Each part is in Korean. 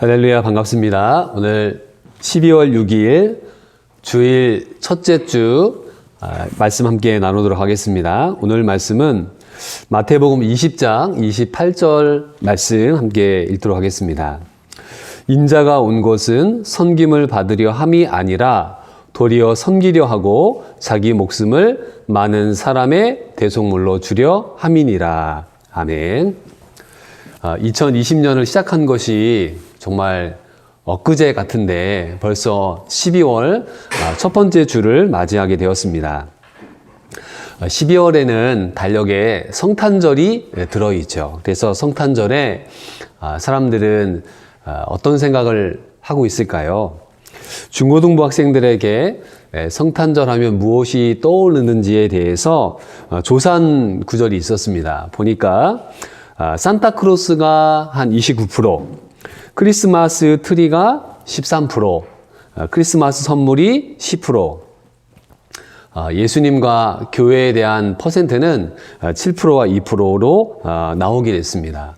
할렐루야, 반갑습니다. 오늘 12월 6일 주일 첫째 주 말씀 함께 나누도록 하겠습니다. 오늘 말씀은 마태복음 20장 28절 말씀 함께 읽도록 하겠습니다. 인자가 온 것은 섬김을 받으려 함이 아니라 도리어 섬기려 하고 자기 목숨을 많은 사람의 대속물로 주려 함이니라. 아멘. 2020년을 시작한 것이 정말 엊그제 같은데 벌써 12월 첫 번째 주를 맞이하게 되었습니다. 12월에는 달력에 성탄절이 들어있죠. 그래서 성탄절에 사람들은 어떤 생각을 하고 있을까요? 중고등부 학생들에게 성탄절 하면 무엇이 떠오르는지에 대해서 조사한 구절이 있었습니다. 보니까 산타크로스가 한 29%, 크리스마스 트리가 13%, 크리스마스 선물이 10%, 예수님과 교회에 대한 퍼센트는 7%와 2%로 나오게 됐습니다.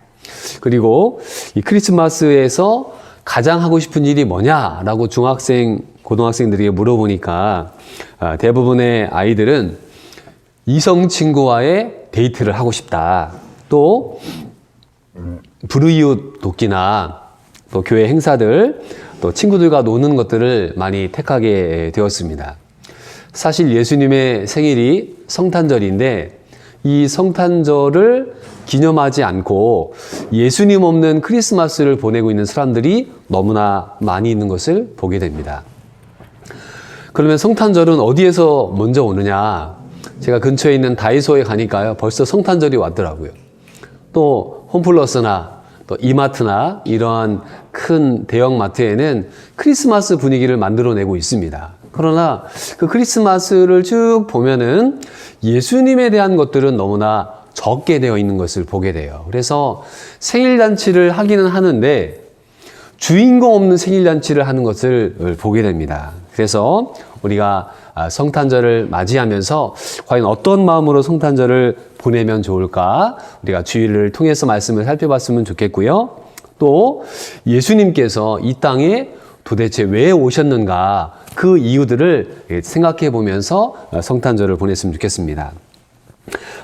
그리고 이 크리스마스에서 가장 하고 싶은 일이 뭐냐라고 중학생, 고등학생들에게 물어보니까 대부분의 아이들은 이성 친구와의 데이트를 하고 싶다. 또 불우이웃 돕기나 또 교회 행사들, 또 친구들과 노는 것들을 많이 택하게 되었습니다. 사실 예수님의 생일이 성탄절인데 이 성탄절을 기념하지 않고 예수님 없는 크리스마스를 보내고 있는 사람들이 너무나 많이 있는 것을 보게 됩니다. 그러면 성탄절은 어디에서 먼저 오느냐? 제가 근처에 있는 다이소에 가니까요, 벌써 성탄절이 왔더라고요. 또 홈플러스나 또 이마트나 이러한 큰 대형 마트에는 크리스마스 분위기를 만들어내고 있습니다. 그러나 그 크리스마스를 쭉 보면은 예수님에 대한 것들은 너무나 적게 되어 있는 것을 보게 돼요. 그래서 생일잔치를 하기는 하는데 주인공 없는 생일잔치를 하는 것을 보게 됩니다. 그래서 우리가 성탄절을 맞이하면서 과연 어떤 마음으로 성탄절을 보내면 좋을까? 우리가 주일을 통해서 말씀을 살펴봤으면 좋겠고요. 또 예수님께서 이 땅에 도대체 왜 오셨는가? 그 이유들을 생각해 보면서 성탄절을 보냈으면 좋겠습니다.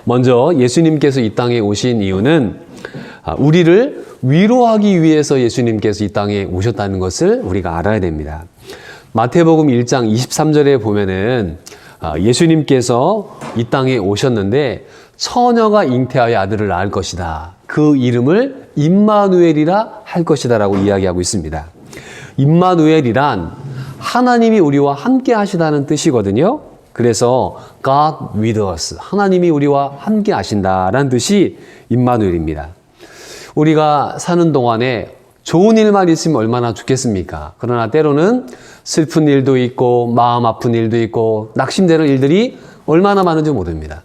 먼저 예수님께서 이 땅에 오신 이유는 우리를 위로하기 위해서 예수님께서 이 땅에 오셨다는 것을 우리가 알아야 됩니다. 마태복음 1장 23절에 보면은 예수님께서 이 땅에 오셨는데 처녀가 잉태하여 아들을 낳을 것이다. 그 이름을 임마누엘이라 할 것이다 라고 이야기하고 있습니다. 임마누엘이란 하나님이 우리와 함께 하시다는 뜻이거든요. 그래서 God with us, 하나님이 우리와 함께 하신다라는 뜻이 임마누엘입니다. 우리가 사는 동안에 좋은 일만 있으면 얼마나 좋겠습니까? 그러나 때로는 슬픈 일도 있고 마음 아픈 일도 있고 낙심되는 일들이 얼마나 많은지 모릅니다.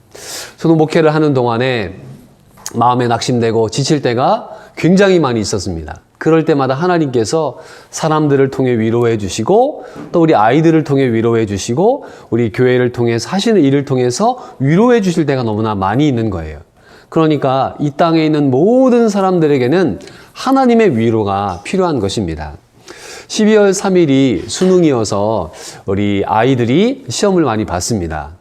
저도 목회를 하는 동안에 마음에 낙심되고 지칠 때가 굉장히 많이 있었습니다. 그럴 때마다 하나님께서 사람들을 통해 위로해 주시고 또 우리 아이들을 통해 위로해 주시고 우리 교회를 통해서 하시는 일을 통해서 위로해 주실 때가 너무나 많이 있는 거예요. 그러니까 이 땅에 있는 모든 사람들에게는 하나님의 위로가 필요한 것입니다. 12월 3일이 수능이어서 우리 아이들이 시험을 많이 봤습니다.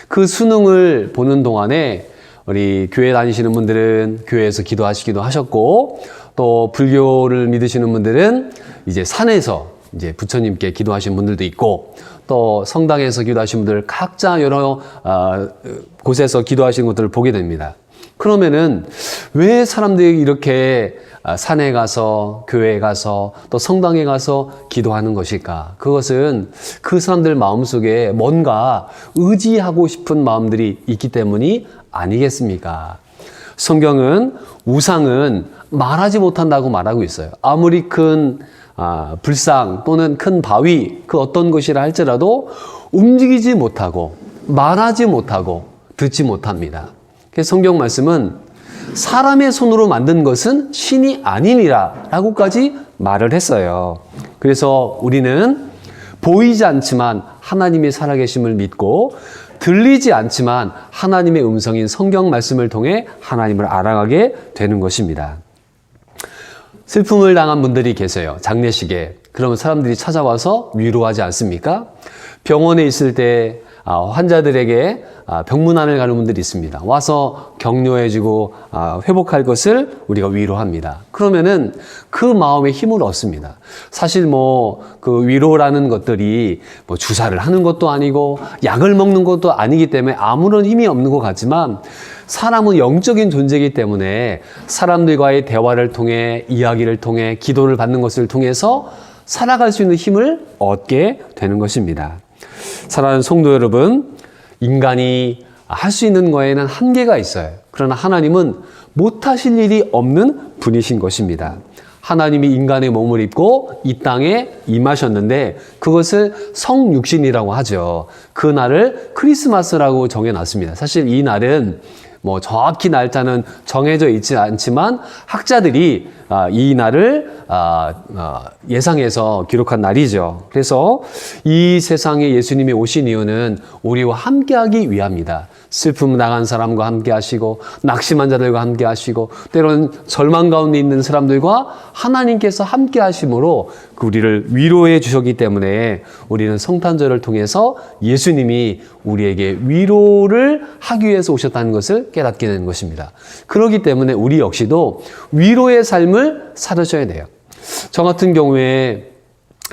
그 수능을 보는 동안에 우리 교회 다니시는 분들은 교회에서 기도하시기도 하셨고 또 불교를 믿으시는 분들은 이제 산에서 이제 부처님께 기도하신 분들도 있고 또 성당에서 기도하신 분들 각자 여러 곳에서 기도하신 것들을 보게 됩니다. 그러면은 왜 사람들이 이렇게 산에 가서 교회에 가서 또 성당에 가서 기도하는 것일까? 그것은 그 사람들 마음속에 뭔가 의지하고 싶은 마음들이 있기 때문이 아니겠습니까? 성경은 우상은 말하지 못한다고 말하고 있어요. 아무리 큰 불상 또는 큰 바위 그 어떤 것이라 할지라도 움직이지 못하고 말하지 못하고 듣지 못합니다. 그래서 성경 말씀은 사람의 손으로 만든 것은 신이 아니니라 라고까지 말을 했어요. 그래서 우리는 보이지 않지만 하나님의 살아계심을 믿고 들리지 않지만 하나님의 음성인 성경 말씀을 통해 하나님을 알아가게 되는 것입니다. 슬픔을 당한 분들이 계세요. 장례식에. 그러면 사람들이 찾아와서 위로하지 않습니까? 병원에 있을 때 환자들에게 병문안을 가는 분들이 있습니다. 와서 격려해주고 회복할 것을 우리가 위로합니다. 그러면은 그 마음에 힘을 얻습니다. 사실 그 위로라는 것들이 주사를 하는 것도 아니고 약을 먹는 것도 아니기 때문에 아무런 힘이 없는 것 같지만 사람은 영적인 존재이기 때문에 사람들과의 대화를 통해 이야기를 통해 기도를 받는 것을 통해서 살아갈 수 있는 힘을 얻게 되는 것입니다. 사랑하는 성도 여러분, 인간이 할 수 있는 거에는 한계가 있어요. 그러나 하나님은 못하실 일이 없는 분이신 것입니다. 하나님이 인간의 몸을 입고 이 땅에 임하셨는데 그것을 성육신이라고 하죠. 그 날을 크리스마스라고 정해놨습니다. 사실 이 날은 정확히 날짜는 정해져 있지 않지만 학자들이 이 날을 예상해서 기록한 날이죠. 그래서 이 세상에 예수님이 오신 이유는 우리와 함께하기 위함이다. 슬픔 당한 사람과 함께 하시고 낙심한 자들과 함께 하시고 때로는 절망 가운데 있는 사람들과 하나님께서 함께 하심으로 우리를 위로해 주셨기 때문에 우리는 성탄절을 통해서 예수님이 우리에게 위로를 하기 위해서 오셨다는 것을 깨닫게 되는 것입니다. 그렇기 때문에 우리 역시도 위로의 삶을 살으셔야 돼요. 저 같은 경우에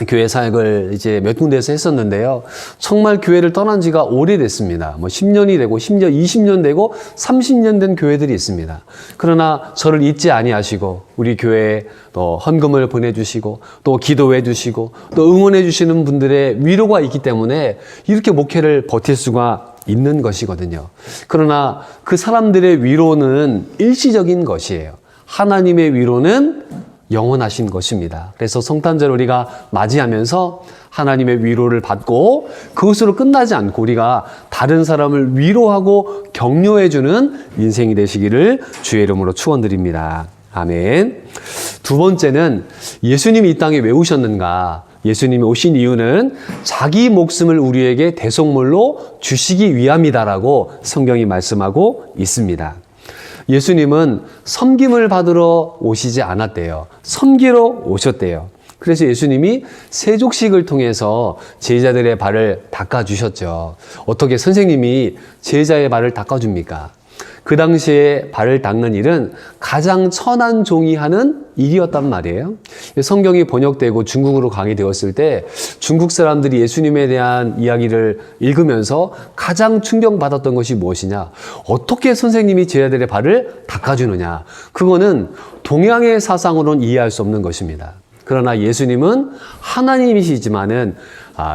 교회 사역을 이제 몇 군데에서 했었는데요. 정말 교회를 떠난 지가 오래됐습니다. 10년이 되고 심지어 20년 되고 30년 된 교회들이 있습니다. 그러나 저를 잊지 아니하시고 우리 교회에 또 헌금을 보내주시고 또 기도해 주시고 또 응원해 주시는 분들의 위로가 있기 때문에 이렇게 목회를 버틸 수가 있는 것이거든요. 그러나 그 사람들의 위로는 일시적인 것이에요. 하나님의 위로는 영원하신 것입니다. 그래서 성탄절 우리가 맞이하면서 하나님의 위로를 받고 그것으로 끝나지 않고 우리가 다른 사람을 위로하고 격려해주는 인생이 되시기를 주의 이름으로 축원드립니다. 아멘. 두 번째는 예수님이 이 땅에 왜 오셨는가? 예수님이 오신 이유는 자기 목숨을 우리에게 대속물로 주시기 위함이다라고 성경이 말씀하고 있습니다. 예수님은 섬김을 받으러 오시지 않았대요. 섬기러 오셨대요. 그래서 예수님이 세족식을 통해서 제자들의 발을 닦아주셨죠. 어떻게 선생님이 제자의 발을 닦아줍니까? 그 당시에 발을 닦는 일은 가장 천한 종이 하는 일이었단 말이에요. 성경이 번역되고 중국어로 강의되었을 때 중국 사람들이 예수님에 대한 이야기를 읽으면서 가장 충격받았던 것이 무엇이냐? 어떻게 선생님이 제자들의 발을 닦아주느냐? 그거는 동양의 사상으로는 이해할 수 없는 것입니다. 그러나 예수님은 하나님이시지만은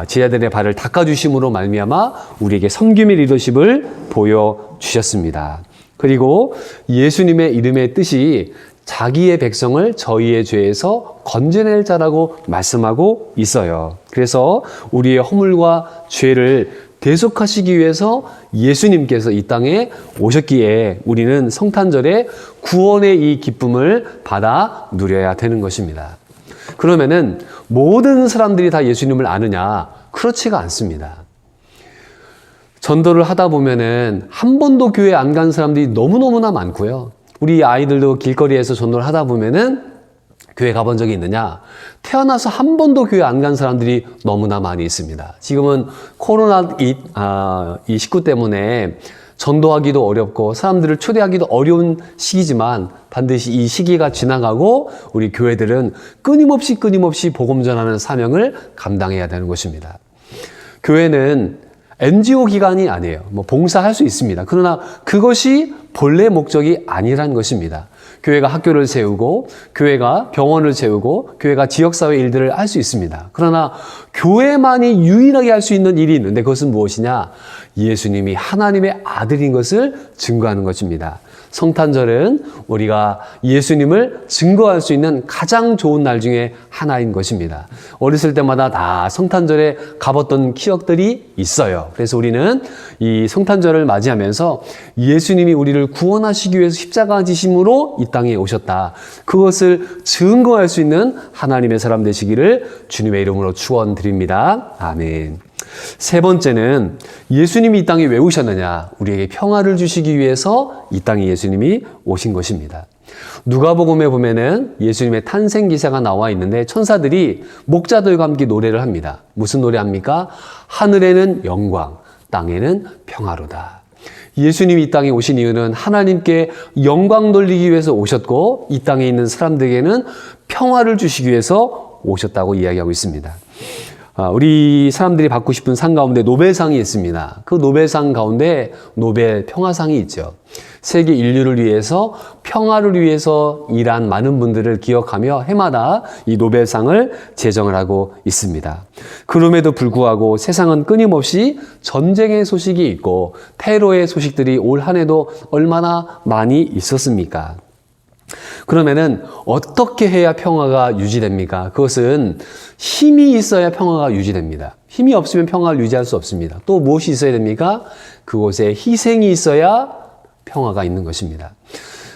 제자들의 발을 닦아주심으로 말미암아 우리에게 섬김의 리더십을 보여주셨습니다. 그리고 예수님의 이름의 뜻이 자기의 백성을 저희의 죄에서 건져낼 자라고 말씀하고 있어요. 그래서 우리의 허물과 죄를 대속하시기 위해서 예수님께서 이 땅에 오셨기에 우리는 성탄절에 구원의 이 기쁨을 받아 누려야 되는 것입니다. 그러면은 모든 사람들이 다 예수님을 아느냐? 그렇지가 않습니다. 전도를 하다 보면은 한 번도 교회 안 간 사람들이 너무너무나 많고요. 우리 아이들도 길거리에서 전도를 하다 보면은 교회 가본 적이 있느냐? 태어나서 한 번도 교회 안 간 사람들이 너무나 많이 있습니다. 지금은 코로나19 때문에 전도하기도 어렵고 사람들을 초대하기도 어려운 시기지만 반드시 이 시기가 지나가고 우리 교회들은 끊임없이 복음 전하는 사명을 감당해야 되는 것입니다. 교회는 NGO 기관이 아니에요. 봉사할 수 있습니다. 그러나 그것이 본래 목적이 아니란 것입니다. 교회가 학교를 세우고 교회가 병원을 세우고 교회가 지역사회 일들을 할 수 있습니다. 그러나 교회만이 유일하게 할 수 있는 일이 있는데 그것은 무엇이냐? 예수님이 하나님의 아들인 것을 증거하는 것입니다. 성탄절은 우리가 예수님을 증거할 수 있는 가장 좋은 날 중에 하나인 것입니다. 어렸을 때마다 다 성탄절에 가봤던 기억들이 있어요. 그래서 우리는 이 성탄절을 맞이하면서 예수님이 우리를 구원하시기 위해서 십자가 지심으로 이 땅에 오셨다. 그것을 증거할 수 있는 하나님의 사람 되시기를 주님의 이름으로 축원드립니다. 아멘. 세 번째는 예수님이 이 땅에 왜 오셨느냐? 우리에게 평화를 주시기 위해서 이 땅에 예수님이 오신 것입니다. 누가복음에 보면은 예수님의 탄생 기사가 나와 있는데 천사들이 목자들과 함께 노래를 합니다. 무슨 노래합니까? 하늘에는 영광, 땅에는 평화로다. 예수님이 이 땅에 오신 이유는 하나님께 영광 돌리기 위해서 오셨고 이 땅에 있는 사람들에게는 평화를 주시기 위해서 오셨다고 이야기하고 있습니다. 우리 사람들이 받고 싶은 상 가운데 노벨상이 있습니다. 그 노벨상 가운데 노벨 평화상이 있죠. 세계 인류를 위해서 평화를 위해서 일한 많은 분들을 기억하며 해마다 이 노벨상을 제정을 하고 있습니다. 그럼에도 불구하고 세상은 끊임없이 전쟁의 소식이 있고 테러의 소식들이 올 한 해도 얼마나 많이 있었습니까? 그러면은 어떻게 해야 평화가 유지됩니까? 그것은 힘이 있어야 평화가 유지됩니다. 힘이 없으면 평화를 유지할 수 없습니다. 또 무엇이 있어야 됩니까? 그곳에 희생이 있어야 평화가 있는 것입니다.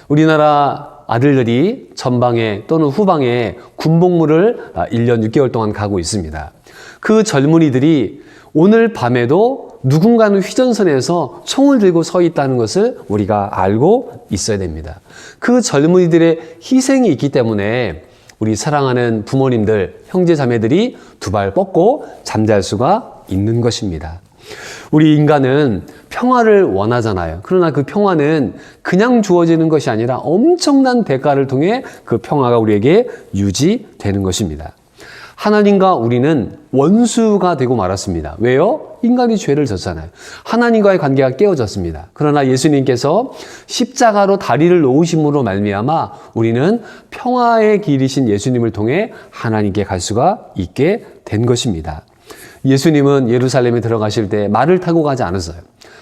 우리나라 아들들이 전방에 또는 후방에 군복무를 1년 6개월 동안 가고 있습니다. 그 젊은이들이 오늘 밤에도 누군가는 휘전선에서 총을 들고 서 있다는 것을 우리가 알고 있어야 됩니다. 그 젊은이들의 희생이 있기 때문에 우리 사랑하는 부모님들, 형제 자매들이 두 발 뻗고 잠잘 수가 있는 것입니다. 우리 인간은 평화를 원하잖아요. 그러나 그 평화는 그냥 주어지는 것이 아니라 엄청난 대가를 통해 그 평화가 우리에게 유지되는 것입니다. 하나님과 우리는 원수가 되고 말았습니다. 왜요? 인간이 죄를 졌잖아요. 하나님과의 관계가 깨어졌습니다. 그러나 예수님께서 십자가로 다리를 놓으심으로 말미암아 우리는 평화의 길이신 예수님을 통해 하나님께 갈 수가 있게 된 것입니다. 예수님은 예루살렘에 들어가실 때 말을 타고 가지 않았어요.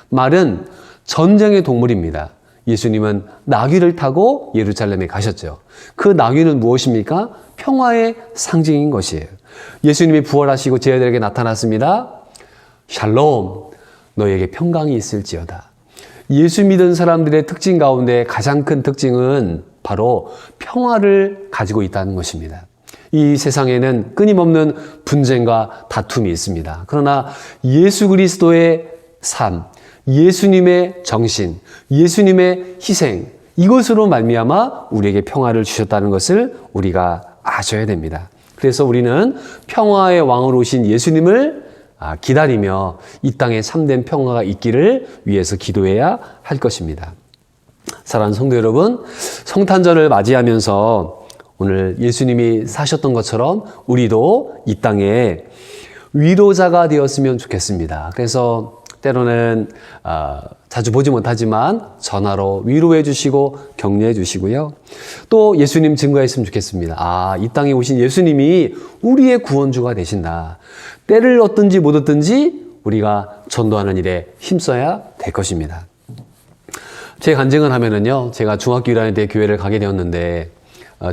말은 전쟁의 동물입니다. 예수님은 나귀를 타고 예루살렘에 가셨죠. 그 나귀는 무엇입니까? 평화의 상징인 것이에요. 예수님이 부활하시고 제자들에게 나타났습니다. 샬롬, 너에게 평강이 있을지어다. 예수 믿은 사람들의 특징 가운데 가장 큰 특징은 바로 평화를 가지고 있다는 것입니다. 이 세상에는 끊임없는 분쟁과 다툼이 있습니다. 그러나 예수 그리스도의 삶, 예수님의 정신, 예수님의 희생, 이것으로 말미암아 우리에게 평화를 주셨다는 것을 우리가 아셔야 됩니다. 그래서 우리는 평화의 왕으로 오신 예수님을 기다리며 이 땅에 참된 평화가 있기를 위해서 기도해야 할 것입니다. 사랑하는 성도 여러분, 성탄절을 맞이하면서 오늘 예수님이 사셨던 것처럼 우리도 이 땅에 위로자가 되었으면 좋겠습니다. 그래서 때로는 자주 보지 못하지만 전화로 위로해 주시고 격려해 주시고요. 또 예수님 증거했으면 좋겠습니다. 이 땅에 오신 예수님이 우리의 구원주가 되신다. 때를 얻든지 못 얻든지 우리가 전도하는 일에 힘써야 될 것입니다. 제 간증을 하면은요, 제가 중학교 1학년 때 교회를 가게 되었는데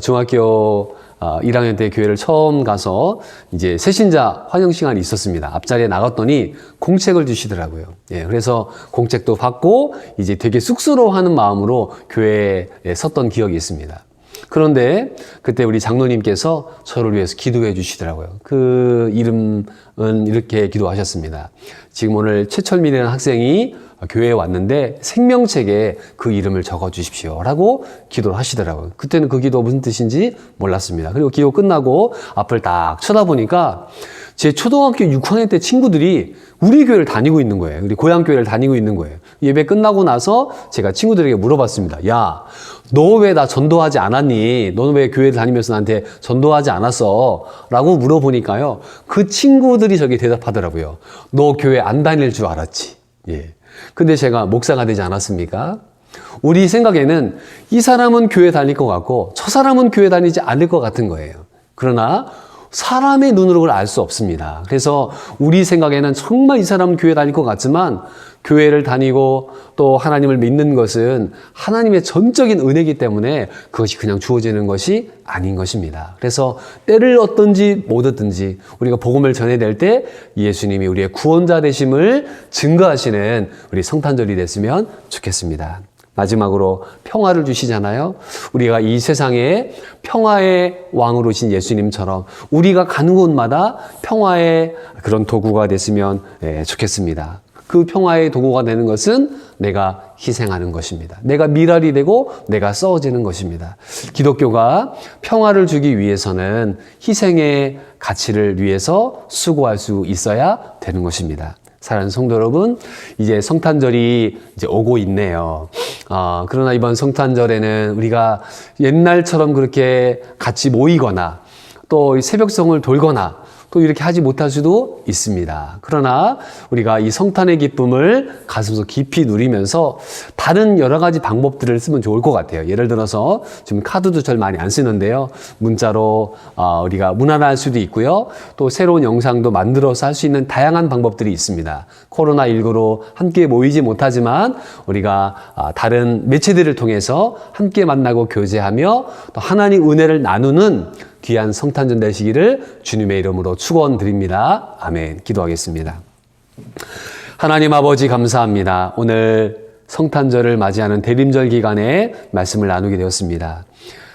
중학교 1학년 때 교회를 처음 가서 이제 새신자 환영 시간이 있었습니다. 앞자리에 나갔더니 공책을 주시더라고요. 그래서 공책도 받고 이제 되게 쑥스러워하는 마음으로 교회에 섰던 기억이 있습니다. 그런데 그때 우리 장로님께서 저를 위해서 기도해 주시더라고요. 그 이름은 이렇게 기도하셨습니다. 지금 오늘 최철민이라는 학생이 교회에 왔는데 생명책에 그 이름을 적어 주십시오 라고 기도를 하시더라고요. 그때는 그 기도가 무슨 뜻인지 몰랐습니다. 그리고 기도 끝나고 앞을 딱 쳐다보니까 제 초등학교 6학년 때 친구들이 우리 교회를 다니고 있는 거예요. 우리 고향교회를 다니고 있는 거예요. 예배 끝나고 나서 제가 친구들에게 물어봤습니다. 야, 너 왜 나 전도하지 않았니? 너는 왜 교회를 다니면서 나한테 전도하지 않았어? 라고 물어보니까요. 그 친구들이 저기 대답하더라고요. 너 교회 안 다닐 줄 알았지. 근데 제가 목사가 되지 않았습니까? 우리 생각에는 이 사람은 교회 다닐 것 같고 저 사람은 교회 다니지 않을 것 같은 거예요. 그러나 사람의 눈으로 그걸 알 수 없습니다. 그래서 우리 생각에는 정말 이 사람은 교회 다닐 것 같지만 교회를 다니고 또 하나님을 믿는 것은 하나님의 전적인 은혜이기 때문에 그것이 그냥 주어지는 것이 아닌 것입니다. 그래서 때를 얻든지 못 얻든지 우리가 복음을 전해낼 때 예수님이 우리의 구원자 되심을 증거하시는 우리 성탄절이 됐으면 좋겠습니다. 마지막으로 평화를 주시잖아요. 우리가 이 세상에 평화의 왕으로 오신 예수님처럼 우리가 가는 곳마다 평화의 그런 도구가 됐으면 좋겠습니다. 그 평화의 도구가 되는 것은 내가 희생하는 것입니다. 내가 미랄이 되고 내가 썩어지는 것입니다. 기독교가 평화를 주기 위해서는 희생의 가치를 위해서 수고할 수 있어야 되는 것입니다. 사랑하는 성도 여러분, 이제 성탄절이 이제 오고 있네요. 그러나 이번 성탄절에는 우리가 옛날처럼 그렇게 같이 모이거나 또 새벽성을 돌거나 또 이렇게 하지 못할 수도 있습니다. 그러나 우리가 이 성탄의 기쁨을 가슴속 깊이 누리면서 다른 여러 가지 방법들을 쓰면 좋을 것 같아요. 예를 들어서 지금 카드도 잘 많이 안 쓰는데요. 문자로 우리가 문안할 수도 있고요. 또 새로운 영상도 만들어서 할 수 있는 다양한 방법들이 있습니다. 코로나19로 함께 모이지 못하지만 우리가 다른 매체들을 통해서 함께 만나고 교제하며 또 하나님 은혜를 나누는 귀한 성탄절 되시기를 주님의 이름으로 축원드립니다. 아멘. 기도하겠습니다. 하나님 아버지 감사합니다. 오늘 성탄절을 맞이하는 대림절 기간에 말씀을 나누게 되었습니다.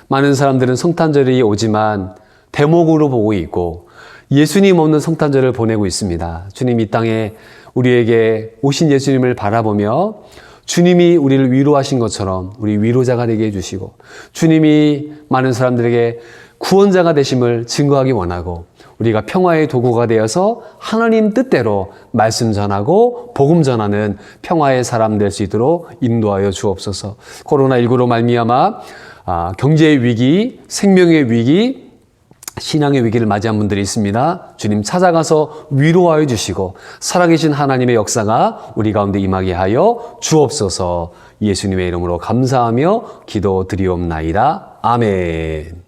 많은 사람들은 성탄절이 오지만 대목으로 보고 있고 예수님 없는 성탄절을 보내고 있습니다. 주님 이 땅에 우리에게 오신 예수님을 바라보며 주님이 우리를 위로하신 것처럼 우리 위로자가 되게 해주시고 주님이 많은 사람들에게 구원자가 되심을 증거하기 원하고 우리가 평화의 도구가 되어서 하나님 뜻대로 말씀 전하고 복음 전하는 평화의 사람 될 수 있도록 인도하여 주옵소서. 코로나19로 말미암아 경제의 위기, 생명의 위기, 신앙의 위기를 맞이한 분들이 있습니다. 주님 찾아가서 위로하여 주시고 살아계신 하나님의 역사가 우리 가운데 임하게 하여 주옵소서. 예수님의 이름으로 감사하며 기도드리옵나이다. 아멘.